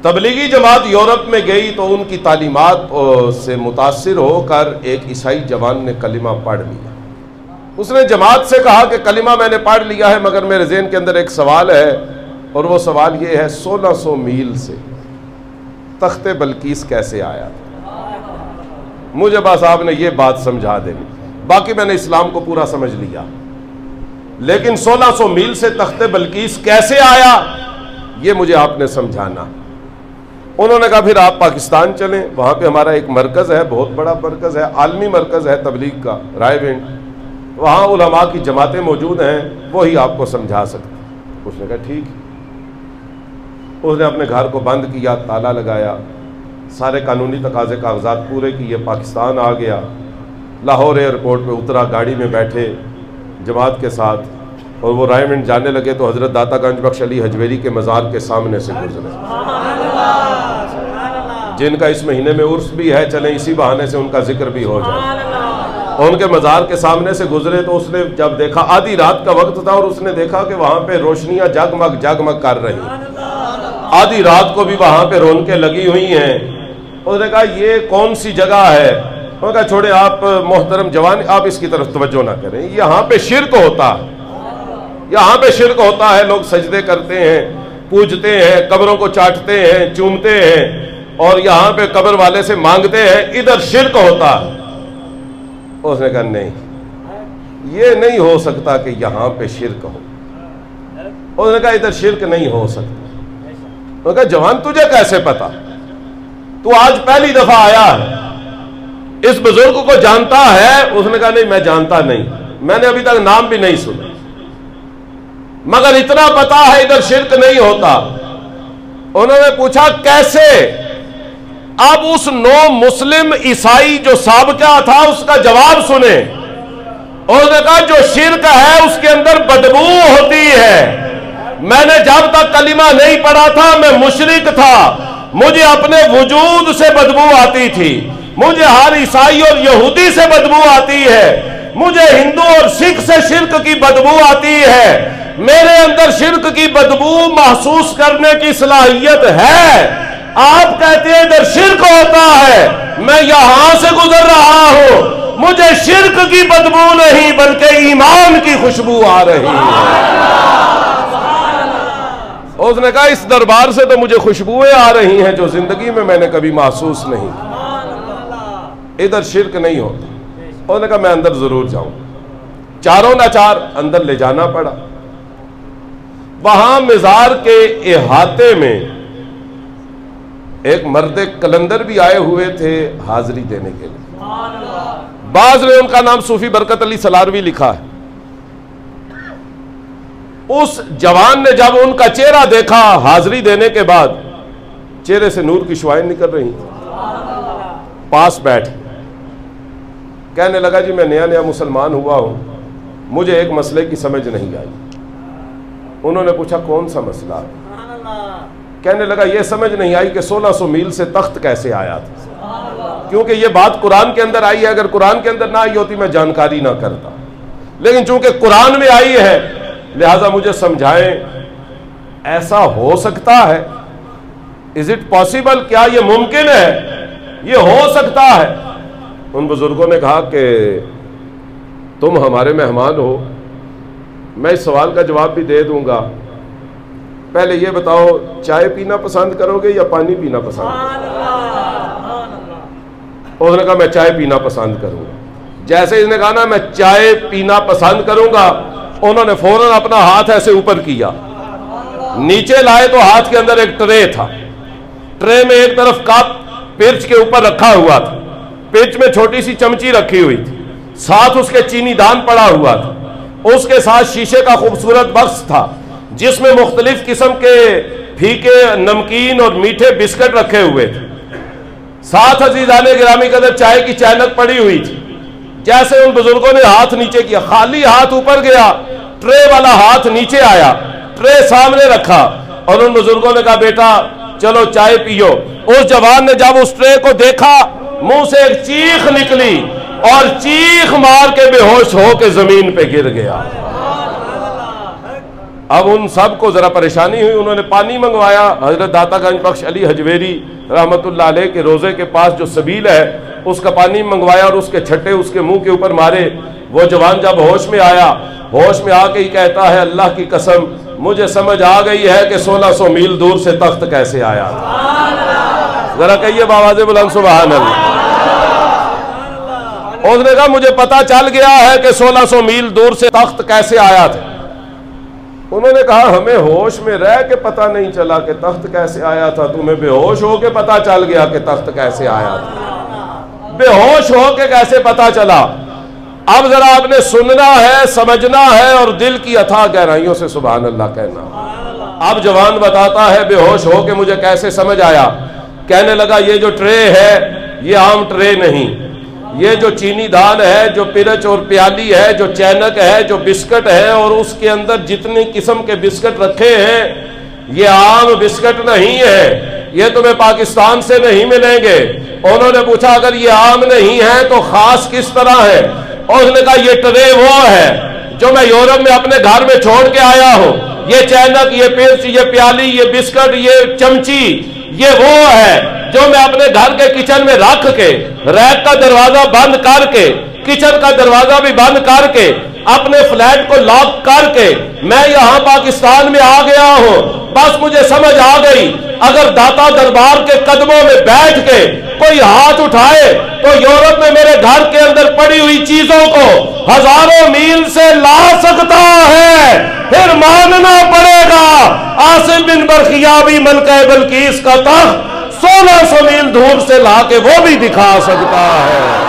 Tablighi Jamaat Europe میں گئی تو ان کی تعلیمات سے متاثر ہو کر ایک عیسائی جوان نے کلمہ پڑھ لیا۔ اس نے جماعت سے کہا کہ کلمہ میں نے پڑھ لیا ہے، مگر میرے ذہن کے اندر ایک سوال ہے، اور وہ سوال یہ ہے 1600 میل سے تخت بلقیس کیسے آیا؟ مجھے بس آپ نے یہ بات سمجھا دینی، باقی میں نے اسلام کو پورا سمجھ لیا، لیکن 1600 میل سے تخت بلقیس کیسے آیا یہ مجھے آپ نے سمجھانا۔ انہوں نے کہا پھر آپ پاکستان چلیں، وہاں پہ ہمارا ایک مرکز ہے، بہت بڑا مرکز ہے، عالمی مرکز ہے تبلیغ کا، رائے ونڈ، وہاں علماء کی جماعتیں موجود ہیں، وہی آپ کو سمجھا سکتے۔ اس نے کہا ٹھیک۔ اس نے اپنے گھر کو بند کیا، تالا لگایا، سارے قانونی تقاضے کاغذات پورے کیے، پاکستان آ گیا، لاہور ایئرپورٹ پہ اترا، گاڑی میں بیٹھے جماعت کے ساتھ، اور وہ رائے ونڈ جانے لگے تو حضرت داتا گنج بخش علی حجویری کے مزار کے سامنے سے گزرے، جن کا اس مہینے میں عرس بھی ہے، چلیں اسی بہانے سے ان کا ذکر بھی ہو جائے۔ ان کے مزار کے سامنے سے گزرے تو اس نے جب دیکھا، آدھی رات کا وقت تھا، اور اس نے دیکھا کہ وہاں پہ روشنیاں جگمگ جگمگ کر رہی ہیں، آدھی رات کو بھی وہاں پہ رونقیں لگی ہوئی ہیں۔ اس نے کہا یہ کون سی جگہ ہے؟ انہوں نے کہا چھوڑے آپ محترم جوان، آپ اس کی طرف توجہ نہ کریں، یہاں پہ شرک ہوتا ہے، یہاں پہ شرک ہوتا ہے، لوگ سجدے کرتے ہیں، پوجتے ہیں، قبروں کو چاٹتے ہیں، چومتے ہیں، اور یہاں پہ قبر والے سے مانگتے ہیں، ادھر شرک ہوتا ہے۔ اس نے کہا نہیں، یہ نہیں ہو سکتا کہ یہاں پہ شرک ہو۔ اس نے کہا ادھر شرک نہیں ہو سکتا۔ اس نے کہا جوان تجھے کیسے پتا؟ تو آج پہلی دفعہ آیا ہے، اس بزرگ کو جانتا ہے؟ اس نے کہا نہیں میں جانتا نہیں، میں نے ابھی تک نام بھی نہیں سنا، مگر اتنا پتا ہے ادھر شرک نہیں ہوتا۔ انہوں نے پوچھا کیسے؟ اب اس نو مسلم عیسائی جو سابقہ تھا اس کا جواب سنیں۔ انہوں نے کہا جو شرک ہے اس کے اندر بدبو ہوتی ہے۔ میں نے جب تک کلمہ نہیں پڑھا تھا میں مشرک تھا، مجھے اپنے وجود سے بدبو آتی تھی، مجھے ہر عیسائی اور یہودی سے بدبو آتی ہے، مجھے ہندو اور سکھ سے شرک کی بدبو آتی ہے، میرے اندر شرک کی بدبو محسوس کرنے کی صلاحیت ہے۔ آپ کہتے ہیں ادھر شرک ہوتا ہے، میں یہاں سے گزر رہا ہوں، مجھے شرک کی بدبو نہیں بلکہ ایمان کی خوشبو آ رہی ہے۔ اس نے کہا اس دربار سے تو مجھے خوشبوئیں آ رہی ہیں جو زندگی میں نے کبھی محسوس نہیں، ادھر شرک نہیں ہوتا۔ اس نے کہا میں اندر ضرور جاؤں، چاروں ناچار اندر لے جانا پڑا۔ وہاں مزار کے احاطے میں ایک مرد کلندر بھی آئے ہوئے تھے حاضری دینے کے لیے، بعض نے ان کا نام صوفی برکت علی سلاروی لکھا ہے۔ اس جوان نے جب ان کا چہرہ دیکھا حاضری دینے کے بعد، چہرے سے نور کی شعائیں نکل رہی تھیں، پاس بیٹھ کہنے لگا جی میں نیا نیا مسلمان ہوا ہوں، مجھے ایک مسئلے کی سمجھ نہیں آئی۔ انہوں نے پوچھا کون سا مسئلہ؟ کہنے لگا یہ سمجھ نہیں آئی کہ 1600 میل سے تخت کیسے آیا تھا، کیونکہ یہ بات قرآن کے اندر آئی ہے، اگر قرآن کے اندر نہ آئی ہوتی میں جانکاری نہ کرتا، لیکن چونکہ قرآن میں آئی ہے لہذا مجھے سمجھائیں ایسا ہو سکتا ہے؟ Is it possible? کیا یہ ممکن ہے؟ یہ ہو سکتا ہے؟ ان بزرگوں نے کہا کہ تم ہمارے مہمان ہو، میں اس سوال کا جواب بھی دے دوں گا، پہلے یہ بتاؤ چائے پینا پسند کرو گے یا پانی پینا پسند کرو گے؟ اس نے کہا میں چائے پینا پسند کروں گا۔ جیسے اس نے کہا نا میں چائے پینا پسند کروں گا، انہوں نے فوراً اپنا ہاتھ ایسے اوپر کیا، نیچے لائے تو ہاتھ کے اندر ایک ٹرے تھا، ٹرے میں ایک طرف کپ پرچ کے اوپر رکھا ہوا تھا، پرچ میں چھوٹی سی چمچی رکھی ہوئی تھی، ساتھ اس کے چینی دان پڑا ہوا تھا، اس کے ساتھ شیشے کا خوبصورت بکس تھا جس میں مختلف قسم کے پھیکے نمکین اور میٹھے بسکٹ رکھے ہوئے تھے، ساتھ عزیزان گرامی قدر چائے کی چائنک پڑی ہوئی تھی۔ جیسے ان بزرگوں نے ہاتھ نیچے کیا، خالی ہاتھ اوپر گیا، ٹرے والا ہاتھ نیچے آیا، ٹرے سامنے رکھا، اور ان بزرگوں نے کہا بیٹا چلو چائے پیو۔ اس جوان نے جب اس ٹرے کو دیکھا منہ سے ایک چیخ نکلی اور چیخ مار کے بے ہوش ہو کے زمین پہ گر گیا۔ اب ان سب کو ذرا پریشانی ہوئی، انہوں نے پانی منگوایا۔ حضرت داتا گنج بخش علی حجویری رحمت اللہ علیہ کے روزے کے پاس جو سبیل ہے اس کا پانی منگوایا اور اس کے چھٹے اس کے منہ کے اوپر مارے۔ وہ جوان جب ہوش میں آیا، ہوش میں آ کے ہی کہتا ہے اللہ کی قسم مجھے سمجھ آ گئی ہے کہ 1600 میل دور سے تخت کیسے آیا تھا۔ ذرا کہیے بآواز بلند سبحان اللہ۔ اس نے کہا مجھے پتا چل گیا ہے کہ 1600 میل دور سے تخت کیسے آیا تھا۔ انہوں نے کہا ہمیں ہوش میں رہ کے پتا نہیں چلا کہ تخت کیسے آیا تھا، تمہیں بے ہوش ہو کے پتا چل گیا کہ تخت کیسے آیا تھا، بے ہوش ہو کے کیسے پتا چلا؟ اب ذرا آپ نے سننا ہے، سمجھنا ہے اور دل کی اتھاہ گہرائیوں سے سبحان اللہ کہنا۔ اب جوان بتاتا ہے بے ہوش ہو کے مجھے کیسے سمجھ آیا، کہنے لگا یہ جو ٹرے ہے یہ عام ٹرے نہیں، یہ جو چینی دان ہے، جو پرچ اور پیالی ہے، جو چینک ہے، جو بسکٹ ہے اور اس کے اندر جتنی قسم کے بسکٹ رکھے ہیں یہ عام بسکٹ نہیں ہے، یہ تمہیں پاکستان سے نہیں ملیں گے۔ انہوں نے پوچھا اگر یہ عام نہیں ہے تو خاص کس طرح ہے؟ اور اس نے کہا یہ ٹرے وہ ہے جو میں یورپ میں اپنے گھر میں چھوڑ کے آیا ہوں، یہ چینک، یہ پرچ، یہ پیالی، یہ بسکٹ، یہ چمچی، یہ وہ ہے جو میں اپنے گھر کے کچن میں رکھ کے ریک کا دروازہ بند کر کے، کچن کا دروازہ بھی بند کر کے، اپنے فلیٹ کو لاک کر کے میں یہاں پاکستان میں آ گیا ہوں۔ بس مجھے سمجھ آ گئی اگر داتا دربار کے قدموں میں بیٹھ کے کوئی ہاتھ اٹھائے تو یورپ میں میرے گھر کے اندر پڑی ہوئی چیزوں کو ہزاروں میل سے لا سکتا ہے، پھر ماننا پڑے گا عاصم بن برخیا بھی ملکہ بلقیس کا تخت 1600 میل دور سے لا کے وہ بھی دکھا سکتا ہے۔